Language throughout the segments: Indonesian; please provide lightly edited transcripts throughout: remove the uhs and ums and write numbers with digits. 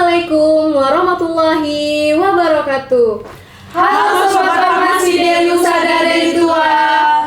Assalamualaikum warahmatullahi wabarakatuh. Halo Sobat Farmasi Deli Husada Deli Tua.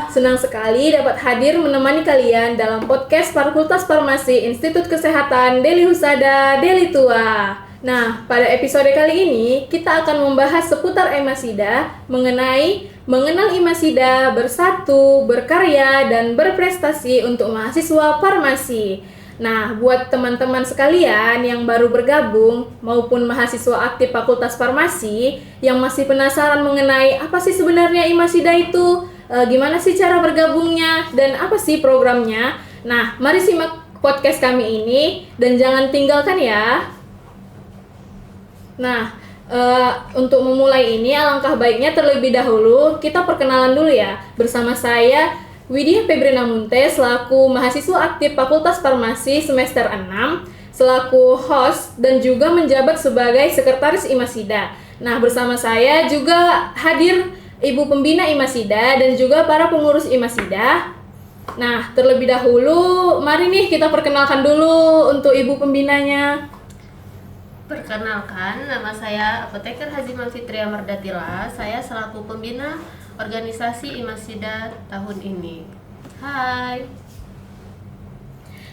Senang sekali dapat hadir menemani kalian dalam podcast Fakultas Farmasi Institut Kesehatan Deli Husada Deli Tua. Nah, pada episode kali ini kita akan membahas seputar Imasida mengenai mengenal Imasida, bersatu, berkarya, dan berprestasi untuk mahasiswa farmasi. Nah, buat teman-teman sekalian yang baru bergabung maupun mahasiswa aktif Fakultas Farmasi yang masih penasaran mengenai apa sih sebenarnya Imasida itu, gimana sih cara bergabungnya, dan apa sih programnya. Nah, mari simak podcast kami ini dan jangan tinggalkan ya. Nah, untuk memulai ini alangkah baiknya terlebih dahulu kita perkenalan dulu ya. Bersama saya Widya Febrina Munte selaku mahasiswa aktif Fakultas Farmasi semester 6 selaku host dan juga menjabat sebagai sekretaris Imasida. Nah, bersama saya juga hadir Ibu Pembina Imasida dan juga para pengurus Imasida. Nah, terlebih dahulu mari nih kita perkenalkan dulu untuk Ibu Pembinanya. Perkenalkan, nama saya Apoteker Hazimah Fitria Mardatila. Saya selaku pembina organisasi Imasida tahun ini. Hai.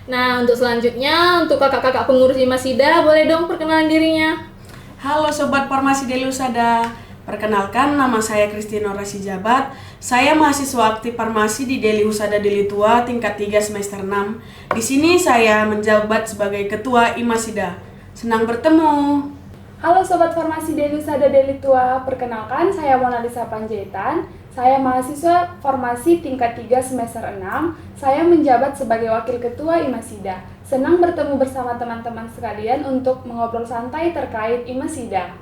Nah, untuk selanjutnya untuk kakak-kakak pengurus Imasida boleh dong perkenalan dirinya. Halo Sobat Farmasi Deli Husada. Perkenalkan, nama saya Christine Orasi Jabat. Saya mahasiswa aktif farmasi di Deli Husada Deli Tua tingkat 3 semester 6. Di sini saya menjabat sebagai ketua Imasida. Senang bertemu. Halo Sobat Farmasi Deli Husada Deli Tua, perkenalkan saya Mona Lisa Panjaitan. Saya mahasiswa farmasi tingkat 3 semester 6. Saya menjabat sebagai wakil ketua Imasida. Senang bertemu bersama teman-teman sekalian untuk mengobrol santai terkait Imasida.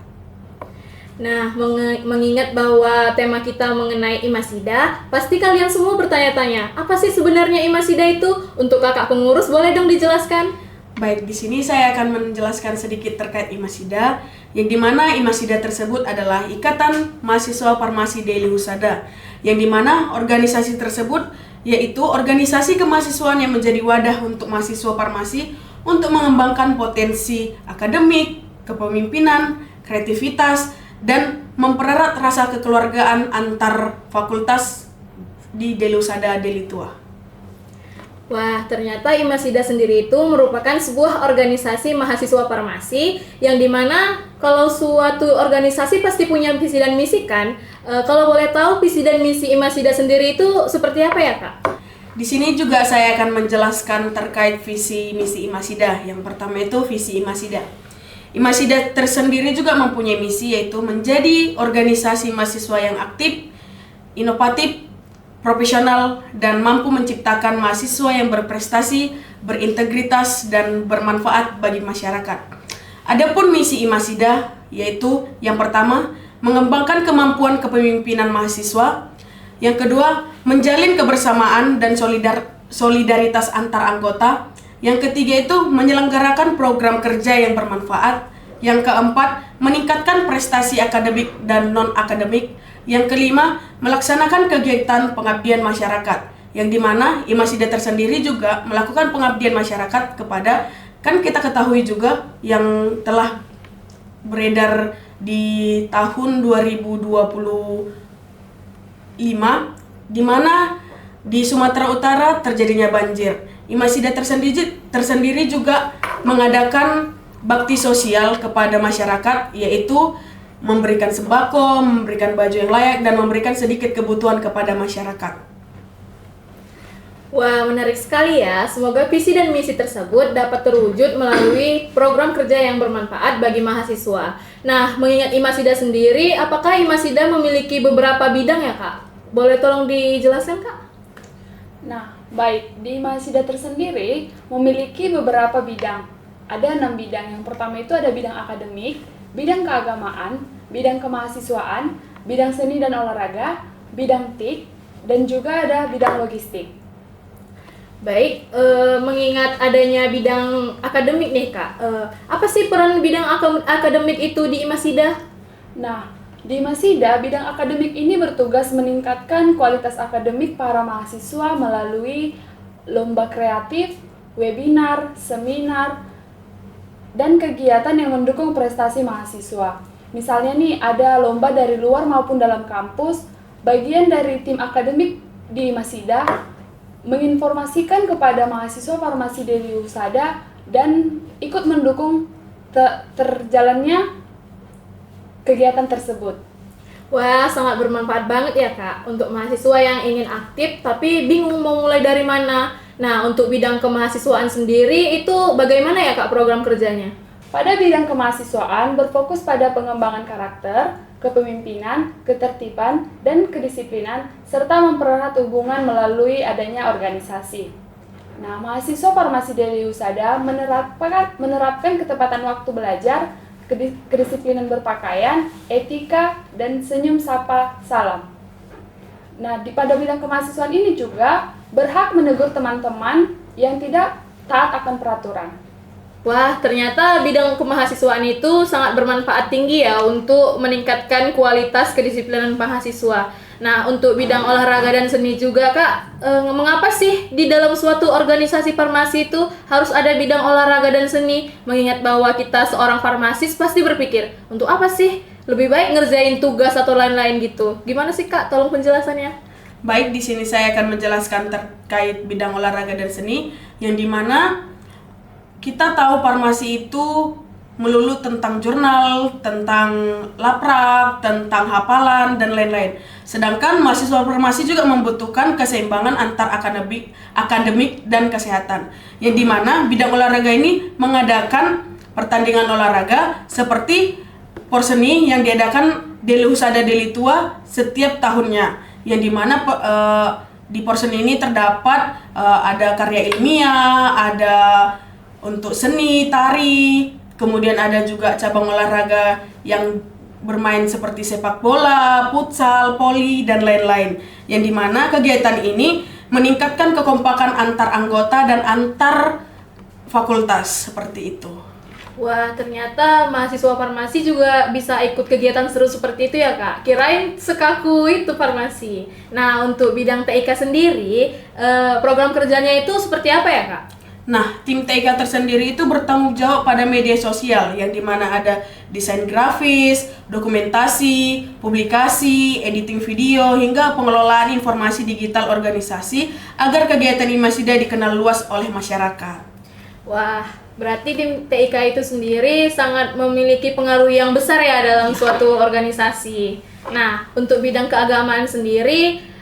Nah, mengingat bahwa tema kita mengenai Imasida, pasti kalian semua bertanya-tanya, apa sih sebenarnya Imasida itu? Untuk kakak pengurus boleh dong dijelaskan? Baik, di sini saya akan menjelaskan sedikit terkait Imasida, yang dimana Imasida tersebut adalah Ikatan Mahasiswa Farmasi Deli Husada, yang dimana organisasi tersebut yaitu organisasi kemahasiswaan yang menjadi wadah untuk mahasiswa farmasi untuk mengembangkan potensi akademik, kepemimpinan, kreativitas, dan mempererat rasa kekeluargaan antar fakultas di Deli Husada Deli Tua. Wah, ternyata Imasida sendiri itu merupakan sebuah organisasi mahasiswa farmasi yang dimana kalau suatu organisasi pasti punya visi dan misi kan? Kalau boleh tahu visi dan misi Imasida sendiri itu seperti apa ya Kak? Di sini juga saya akan menjelaskan terkait visi misi Imasida. Yang pertama itu visi Imasida. Imasida tersendiri juga mempunyai misi yaitu menjadi organisasi mahasiswa yang aktif, inovatif, profesional, dan mampu menciptakan mahasiswa yang berprestasi, berintegritas, dan bermanfaat bagi masyarakat. Adapun misi Imasida yaitu yang pertama, mengembangkan kemampuan kepemimpinan mahasiswa. Yang kedua, menjalin kebersamaan dan solidaritas antar anggota. Yang ketiga itu menyelenggarakan program kerja yang bermanfaat. Yang keempat, meningkatkan prestasi akademik dan non-akademik. Yang kelima, melaksanakan kegiatan pengabdian masyarakat, yang dimana Imasida tersendiri juga melakukan pengabdian masyarakat kepada, kan kita ketahui juga yang telah beredar di tahun 2025, di mana di Sumatera Utara terjadinya banjir. Imasida tersendiri juga mengadakan bakti sosial kepada masyarakat, yaitu memberikan sembako, memberikan baju yang layak, dan memberikan sedikit kebutuhan kepada masyarakat. Wah, menarik sekali ya. Semoga visi dan misi tersebut dapat terwujud melalui program kerja yang bermanfaat bagi mahasiswa. Nah, mengingat Imasida sendiri, apakah Imasida memiliki beberapa bidang ya Kak? Boleh tolong dijelaskan Kak? Nah, baik, di Imasida tersendiri memiliki beberapa bidang. Ada 6 bidang. Yang pertama itu ada bidang akademik, bidang keagamaan, bidang kemahasiswaan, bidang seni dan olahraga, bidang TIK, dan juga ada bidang logistik. Baik, mengingat adanya bidang akademik nih Kak, apa sih peran bidang akademik itu di Imasida? Nah, di Imasida, bidang akademik ini bertugas meningkatkan kualitas akademik para mahasiswa melalui lomba kreatif, webinar, seminar, dan kegiatan yang mendukung prestasi mahasiswa. Misalnya nih, ada lomba dari luar maupun dalam kampus, bagian dari tim akademik di Imasida menginformasikan kepada mahasiswa farmasi Deli Husada dan ikut mendukung terjalannya kegiatan tersebut. Wah, sangat bermanfaat banget ya Kak untuk mahasiswa yang ingin aktif tapi bingung mau mulai dari mana. Nah, untuk bidang kemahasiswaan sendiri itu bagaimana ya Kak program kerjanya? Pada bidang kemahasiswaan berfokus pada pengembangan karakter, kepemimpinan, ketertiban, dan kedisiplinan, serta mempererat hubungan melalui adanya organisasi. Nah, mahasiswa farmasi Deli Husada menerapkan ketepatan waktu belajar, kedisiplinan berpakaian, etika, dan senyum sapa salam. Nah, pada bidang kemahasiswaan ini juga berhak menegur teman-teman yang tidak taat akan peraturan. Wah, ternyata bidang kemahasiswaan itu sangat bermanfaat tinggi ya untuk meningkatkan kualitas kedisiplinan mahasiswa. Nah, untuk bidang olahraga dan seni juga Kak, mengapa sih di dalam suatu organisasi farmasi itu harus ada bidang olahraga dan seni? Mengingat bahwa kita seorang farmasis pasti berpikir, untuk apa sih? Lebih baik ngerjain tugas atau lain-lain gitu. Gimana sih Kak? Tolong penjelasannya. Baik, di sini saya akan menjelaskan terkait bidang olahraga dan seni, yang dimana kita tahu farmasi itu melulu tentang jurnal, tentang laprab, tentang hafalan, dan lain-lain. Sedangkan mahasiswa farmasi juga membutuhkan keseimbangan antar akademik dan kesehatan. Yang dimana bidang olahraga ini mengadakan pertandingan olahraga seperti porseni yang diadakan Deli Husada Deli Tua setiap tahunnya. Yang dimana di porseni ini terdapat ada karya ilmiah, ada untuk seni, tari, kemudian ada juga cabang olahraga yang bermain seperti sepak bola, futsal, voli, dan lain-lain. Yang dimana kegiatan ini meningkatkan kekompakan antar anggota dan antar fakultas, seperti itu. Wah, ternyata mahasiswa farmasi juga bisa ikut kegiatan seru seperti itu ya Kak. Kirain sekaku itu farmasi. Nah, untuk bidang TIK sendiri, program kerjanya itu seperti apa ya Kak? Nah, tim TIK tersendiri itu bertanggung jawab pada media sosial, yang dimana ada desain grafis, dokumentasi, publikasi, editing video, hingga pengelolaan informasi digital organisasi agar kegiatan Imasida dikenal luas oleh masyarakat. Wah, berarti tim TIK itu sendiri sangat memiliki pengaruh yang besar ya dalam suatu organisasi. Nah, untuk bidang keagamaan sendiri,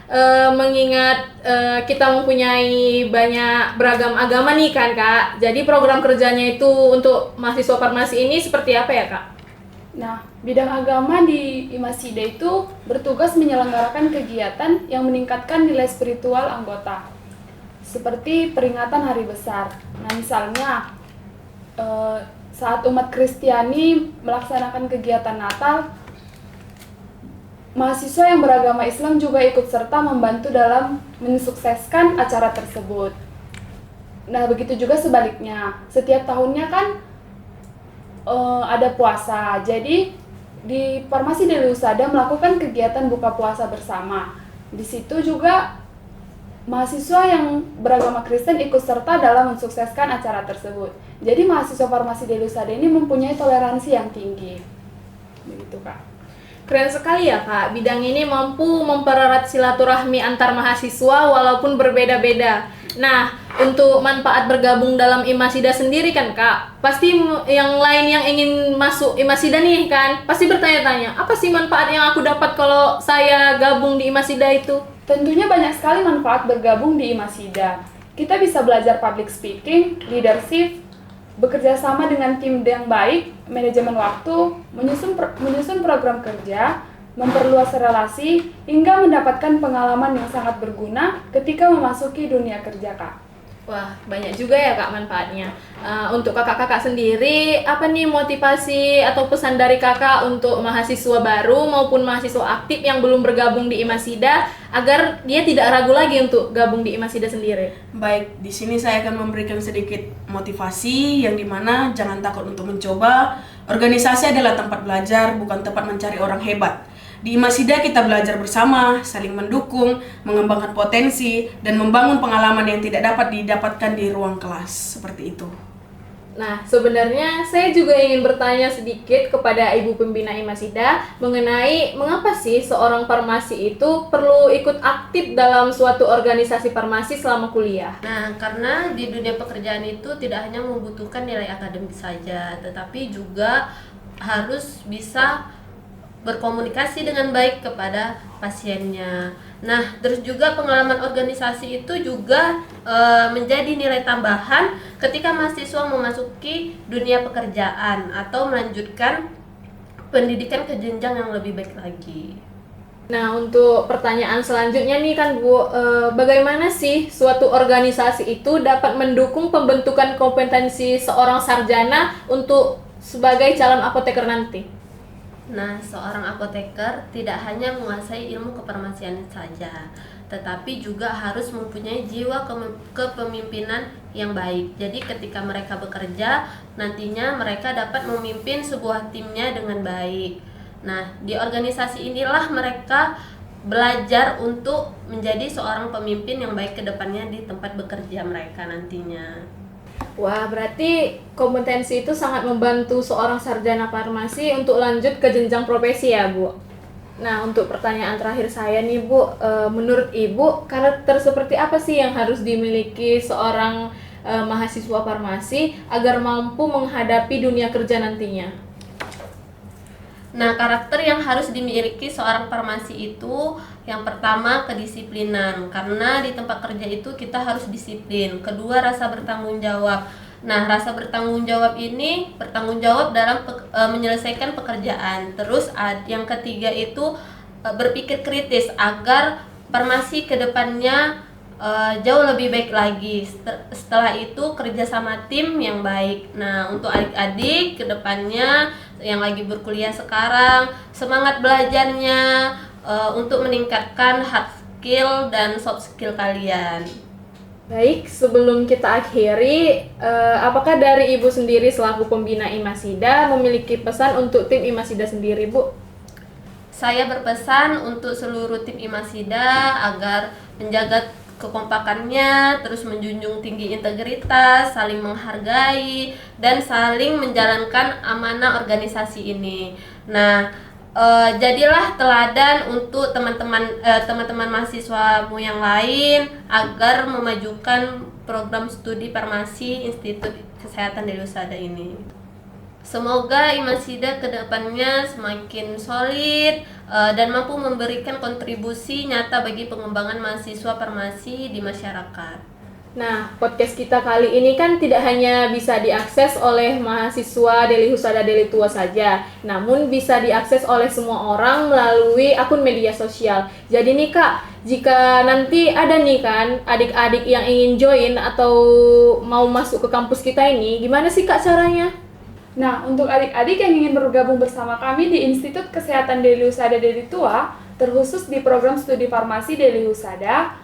mengingat kita mempunyai banyak beragam agama nih kan Kak. Jadi program kerjanya itu untuk mahasiswa farmasi ini seperti apa ya Kak? Nah, bidang agama di Imasida itu bertugas menyelenggarakan kegiatan yang meningkatkan nilai spiritual anggota, seperti peringatan hari besar. Nah, misalnya saat umat Kristiani melaksanakan kegiatan Natal, mahasiswa yang beragama Islam juga ikut serta membantu dalam mensukseskan acara tersebut. Nah, begitu juga sebaliknya. Setiap tahunnya kan ada puasa. Jadi di Farmasi Deli Husada melakukan kegiatan buka puasa bersama. Di situ juga mahasiswa yang beragama Kristen ikut serta dalam mensukseskan acara tersebut. Jadi mahasiswa Farmasi Deli Husada ini mempunyai toleransi yang tinggi. Begitu Kak. Keren sekali ya Kak, bidang ini mampu mempererat silaturahmi antar mahasiswa walaupun berbeda-beda. Nah, untuk manfaat bergabung dalam Imasida sendiri kan Kak, pasti yang lain yang ingin masuk Imasida nih kan, pasti bertanya-tanya, apa sih manfaat yang aku dapat kalau saya gabung di Imasida itu? Tentunya banyak sekali manfaat bergabung di Imasida. Kita bisa belajar public speaking, leadership, bekerja sama dengan tim yang baik, manajemen waktu, menyusun program kerja, memperluas relasi, hingga mendapatkan pengalaman yang sangat berguna ketika memasuki dunia kerja Kak. Wah, banyak juga ya Kak manfaatnya. Untuk kakak-kakak sendiri, apa nih motivasi atau pesan dari kakak untuk mahasiswa baru maupun mahasiswa aktif yang belum bergabung di Imasida agar dia tidak ragu lagi untuk gabung di Imasida sendiri? Baik, di sini saya akan memberikan sedikit motivasi, yang dimana jangan takut untuk mencoba. Organisasi adalah tempat belajar, bukan tempat mencari orang hebat. Di Imasida kita belajar bersama, saling mendukung, mengembangkan potensi, dan membangun pengalaman yang tidak dapat didapatkan di ruang kelas. Seperti itu. Nah, sebenarnya saya juga ingin bertanya sedikit kepada Ibu Pembina Imasida mengenai mengapa sih seorang farmasi itu perlu ikut aktif dalam suatu organisasi farmasi selama kuliah? Nah, karena di dunia pekerjaan itu tidak hanya membutuhkan nilai akademik saja, tetapi juga harus bisa berkomunikasi dengan baik kepada pasiennya. Nah, terus juga pengalaman organisasi itu juga menjadi nilai tambahan ketika mahasiswa memasuki dunia pekerjaan atau melanjutkan pendidikan ke jenjang yang lebih baik lagi. Nah, untuk pertanyaan selanjutnya nih kan Bu, bagaimana sih suatu organisasi itu dapat mendukung pembentukan kompetensi seorang sarjana untuk sebagai calon apoteker nanti? Nah, seorang apoteker tidak hanya menguasai ilmu kefarmasian saja, tetapi juga harus mempunyai jiwa kepemimpinan yang baik. Jadi ketika mereka bekerja, nantinya mereka dapat memimpin sebuah timnya dengan baik. Nah, di organisasi inilah mereka belajar untuk menjadi seorang pemimpin yang baik ke depannya di tempat bekerja mereka nantinya. Wah, berarti kompetensi itu sangat membantu seorang sarjana farmasi untuk lanjut ke jenjang profesi ya, Bu? Nah, untuk pertanyaan terakhir saya nih, Bu, menurut Ibu, karakter seperti apa sih yang harus dimiliki seorang mahasiswa farmasi agar mampu menghadapi dunia kerja nantinya? Nah, karakter yang harus dimiliki seorang farmasi itu yang pertama kedisiplinan, karena di tempat kerja itu kita harus disiplin. Kedua, rasa bertanggung jawab. Nah, rasa bertanggung jawab ini bertanggung jawab dalam menyelesaikan pekerjaan. Terus yang ketiga itu berpikir kritis agar farmasi ke depannya jauh lebih baik lagi. Setelah itu kerja sama tim yang baik. Nah, untuk adik-adik ke depannya yang lagi berkuliah sekarang, semangat belajarnya untuk meningkatkan hard skill dan soft skill kalian. Baik, sebelum kita akhiri, apakah dari Ibu sendiri selaku pembina Imasida memiliki pesan untuk tim Imasida sendiri, Bu? Saya berpesan untuk seluruh tim Imasida agar menjaga kekompakannya, terus menjunjung tinggi integritas, saling menghargai, dan saling menjalankan amanah organisasi ini. Nah, jadilah teladan untuk teman-teman mahasiswamu yang lain agar memajukan program studi farmasi Institut Kesehatan Deli Husada ini. Semoga Imasida kedepannya semakin solid dan mampu memberikan kontribusi nyata bagi pengembangan mahasiswa farmasi di masyarakat. Nah, podcast kita kali ini kan tidak hanya bisa diakses oleh mahasiswa Deli Husada Deli Tua saja, namun bisa diakses oleh semua orang melalui akun media sosial. Jadi nih Kak, jika nanti ada nih kan adik-adik yang ingin join atau mau masuk ke kampus kita ini, gimana sih Kak caranya? Nah, untuk adik-adik yang ingin bergabung bersama kami di Institut Kesehatan Deli Husada Deli Tua, terkhusus di program studi farmasi Deli Husada,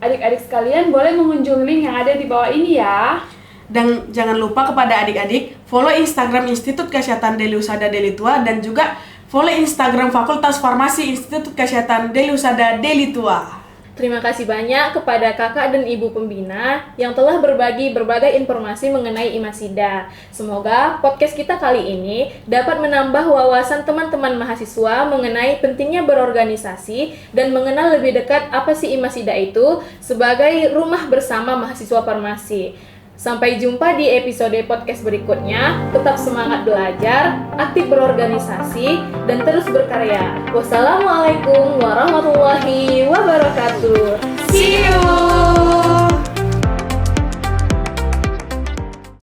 adik-adik sekalian boleh mengunjungi link yang ada di bawah ini ya. Dan jangan lupa kepada adik-adik, follow Instagram Institut Kesehatan Deli Husada Deli Tua dan juga follow Instagram Fakultas Farmasi Institut Kesehatan Deli Husada Deli Tua. Terima kasih banyak kepada kakak dan ibu pembina yang telah berbagi berbagai informasi mengenai Imasida. Semoga podcast kita kali ini dapat menambah wawasan teman-teman mahasiswa mengenai pentingnya berorganisasi dan mengenal lebih dekat apa sih Imasida itu sebagai rumah bersama mahasiswa farmasi. Sampai jumpa di episode podcast berikutnya. Tetap semangat belajar, aktif berorganisasi, dan terus berkarya. Wassalamualaikum warahmatullahi wabarakatuh. See you!